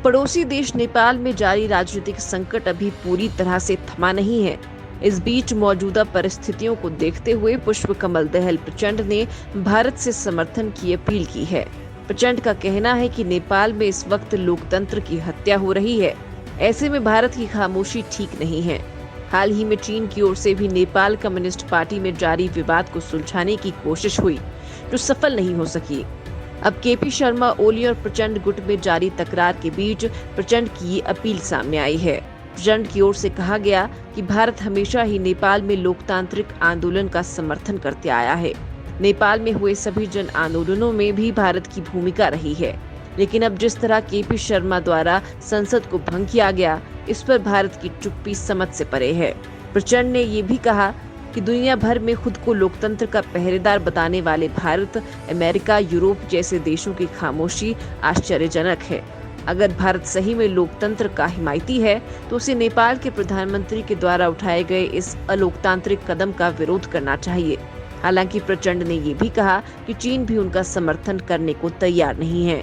पड़ोसी देश नेपाल में जारी राजनीतिक संकट अभी पूरी तरह से थमा नहीं है। इस बीच मौजूदा परिस्थितियों को देखते हुए पुष्प कमल दहल प्रचंड ने भारत से समर्थन की अपील की है। प्रचंड का कहना है कि नेपाल में इस वक्त लोकतंत्र की हत्या हो रही है। ऐसे में भारत की खामोशी ठीक नहीं है। हाल ही में चीन की ओर से भी नेपाल कम्युनिस्ट पार्टी में जारी विवाद को सुलझाने की कोशिश हुई, जो सफल नहीं हो सकी। अब केपी शर्मा ओली और प्रचंड गुट में जारी तकरार के बीच प्रचंड की ये अपील सामने आई है। प्रचंड की ओर से कहा गया कि भारत हमेशा ही नेपाल में लोकतांत्रिक आंदोलन का समर्थन करते आया है। नेपाल में हुए सभी जन आंदोलनों में भी भारत की भूमिका रही है, लेकिन अब जिस तरह केपी शर्मा द्वारा संसद को भंग किया गया, इस पर भारत की चुप्पी समझ से परे है। प्रचंड ने ये भी कहा कि दुनिया भर में खुद को लोकतंत्र का पहरेदार बताने वाले भारत, अमेरिका, यूरोप जैसे देशों की खामोशी आश्चर्यजनक है। अगर भारत सही में लोकतंत्र का हिमायती है, तो उसे नेपाल के प्रधानमंत्री के द्वारा उठाए गए इस अलोकतांत्रिक कदम का विरोध करना चाहिए। हालांकि प्रचंड ने ये भी कहा कि चीन भी उनका समर्थन करने को तैयार नहीं है।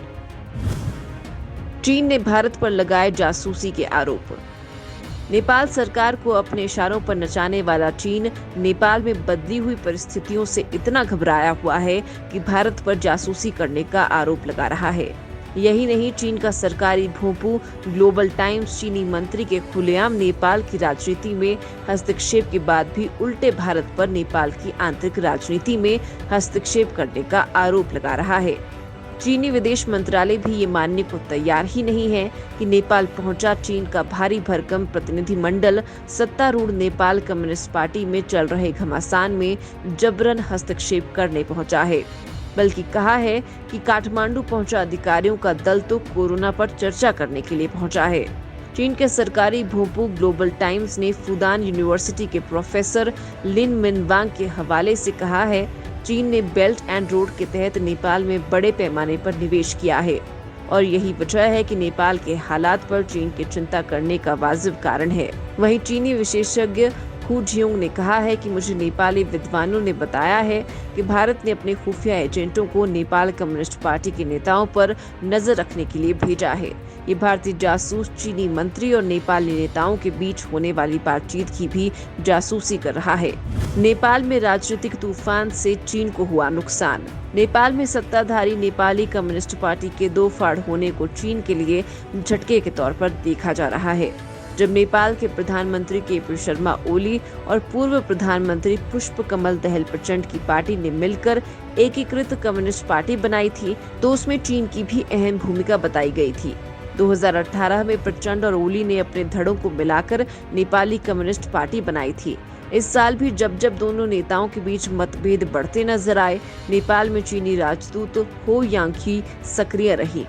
चीन ने भारत पर लगाए जासूसी के आरोप। नेपाल सरकार को अपने इशारों पर नचाने वाला चीन नेपाल में बदली हुई परिस्थितियों से इतना घबराया हुआ है कि भारत पर जासूसी करने का आरोप लगा रहा है। यही नहीं, चीन का सरकारी भोंपू ग्लोबल टाइम्स चीनी मंत्री के खुलेआम नेपाल की राजनीति में हस्तक्षेप के बाद भी उल्टे भारत पर नेपाल की आंतरिक राजनीति में हस्तक्षेप करने का आरोप लगा रहा है। चीनी विदेश मंत्रालय भी ये मानने को तैयार ही नहीं है कि नेपाल पहुंचा चीन का भारी भरकम प्रतिनिधिमंडल सत्तारूढ़ नेपाल कम्युनिस्ट पार्टी में चल रहे घमासान में जबरन हस्तक्षेप करने पहुंचा है, बल्कि कहा है कि काठमांडू पहुंचा अधिकारियों का दल तो कोरोना पर चर्चा करने के लिए पहुंचा है। चीन के सरकारी भोंपू ग्लोबल टाइम्स ने फुदान यूनिवर्सिटी के प्रोफेसर लिन मिनवांग के हवाले से कहा है, चीन ने बेल्ट एंड रोड के तहत नेपाल में बड़े पैमाने पर निवेश किया है और यही वजह है कि नेपाल के हालात पर चीन की चिंता करने का वाजिब कारण है। वहीं चीनी विशेषज्ञ हु जियोंग ने कहा है कि मुझे नेपाली विद्वानों ने बताया है कि भारत ने अपने खुफिया एजेंटों को नेपाल कम्युनिस्ट पार्टी के नेताओं पर नजर रखने के लिए भेजा है। ये भारतीय जासूस चीनी मंत्री और नेपाली नेताओं के बीच होने वाली बातचीत की भी जासूसी कर रहा है। नेपाल में राजनीतिक तूफान से चीन को हुआ नुकसान। नेपाल में सत्ताधारी नेपाली कम्युनिस्ट पार्टी के दो फाड़ होने को चीन के लिए झटके के तौर पर देखा जा रहा है। जब नेपाल के प्रधानमंत्री केपी शर्मा ओली और पूर्व प्रधानमंत्री पुष्प कमल दहल प्रचंड की पार्टी ने मिलकर एकीकृत कम्युनिस्ट पार्टी बनाई थी, तो उसमें चीन की भी अहम भूमिका बताई गई थी। 2018 में प्रचंड और ओली ने अपने धड़ों को मिलाकर नेपाली कम्युनिस्ट पार्टी बनाई थी। इस साल भी जब जब दोनों नेताओं के बीच मतभेद बढ़ते नजर आए, नेपाल में चीनी राजदूत हो यांगी सक्रिय रही।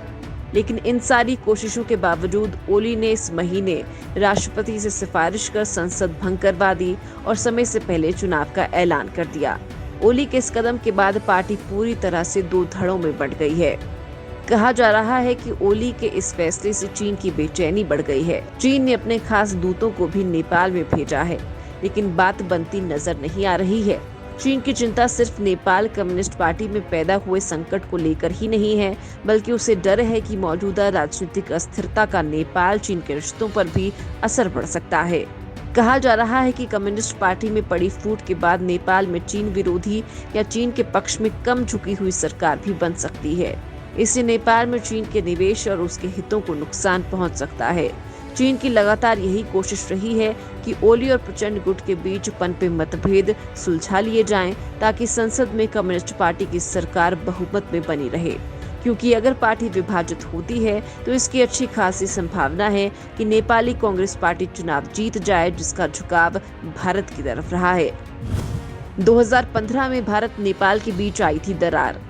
लेकिन इन सारी कोशिशों के बावजूद ओली ने इस महीने राष्ट्रपति से सिफारिश कर संसद भंग करवा दी और समय से पहले चुनाव का ऐलान कर दिया। ओली के इस कदम के बाद पार्टी पूरी तरह से दो धड़ों में बंट गई है। कहा जा रहा है कि ओली के इस फैसले से चीन की बेचैनी बढ़ गई है। चीन ने अपने खास दूतों को भी नेपाल में भेजा है, लेकिन बात बनती नजर नहीं आ रही है। चीन की चिंता सिर्फ नेपाल कम्युनिस्ट पार्टी में पैदा हुए संकट को लेकर ही नहीं है, बल्कि उसे डर है कि मौजूदा राजनीतिक अस्थिरता का नेपाल चीन के रिश्तों पर भी असर पड़ सकता है। कहा जा रहा है कि कम्युनिस्ट पार्टी में पड़ी फूट के बाद नेपाल में चीन विरोधी या चीन के पक्ष में कम झुकी हुई सरकार भी बन सकती है। इससे नेपाल में चीन के निवेश और उसके हितों को नुकसान पहुंच सकता है। चीन की लगातार यही कोशिश रही है कि ओली और प्रचंड गुट के बीच पनपे मतभेद सुलझा लिए जाएं, ताकि संसद में कम्युनिस्ट पार्टी की सरकार बहुमत में बनी रहे। क्योंकि अगर पार्टी विभाजित होती है तो इसकी अच्छी खासी संभावना है कि नेपाली कांग्रेस पार्टी चुनाव जीत जाए, जिसका झुकाव भारत की तरफ रहा है। 2015 में भारत नेपाल के बीच आई थी दरार।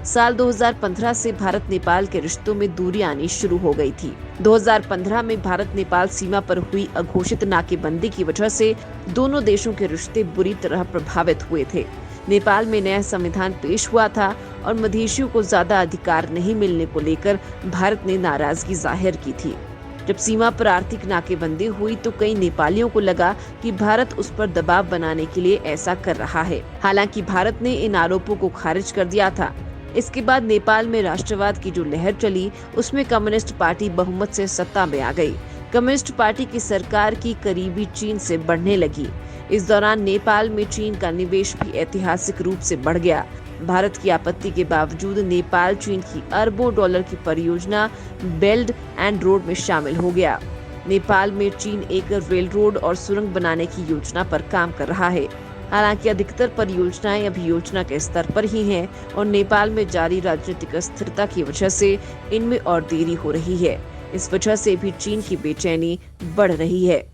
साल 2015 से भारत नेपाल के रिश्तों में दूरी आनी शुरू हो गई थी। 2015 में भारत नेपाल सीमा पर हुई अघोषित नाकेबंदी की वजह से दोनों देशों के रिश्ते बुरी तरह प्रभावित हुए थे। नेपाल में नया संविधान पेश हुआ था और मधेशियों को ज्यादा अधिकार नहीं मिलने को लेकर भारत ने नाराजगी जाहिर की थी। जब सीमा पर आर्थिक नाकेबंदी हुई तो कई नेपालियों को लगा कि भारत उस पर दबाव बनाने के लिए ऐसा कर रहा है। हालांकि भारत ने इन आरोपों को खारिज कर दिया था। इसके बाद नेपाल में राष्ट्रवाद की जो लहर चली, उसमें कम्युनिस्ट पार्टी बहुमत से सत्ता में आ गई। कम्युनिस्ट पार्टी की सरकार की करीबी चीन से बढ़ने लगी। इस दौरान नेपाल में चीन का निवेश भी ऐतिहासिक रूप से बढ़ गया। भारत की आपत्ति के बावजूद नेपाल चीन की अरबों डॉलर की परियोजना बेल्ट एंड रोड में शामिल हो गया। नेपाल में चीन एक रेल रोड और सुरंग बनाने की योजना पर काम कर रहा है। हालांकि अधिकतर परियोजनाएं अभी योजना के स्तर पर ही हैं और नेपाल में जारी राजनीतिक अस्थिरता की वजह से इनमें और देरी हो रही है। इस वजह से भी चीन की बेचैनी बढ़ रही है।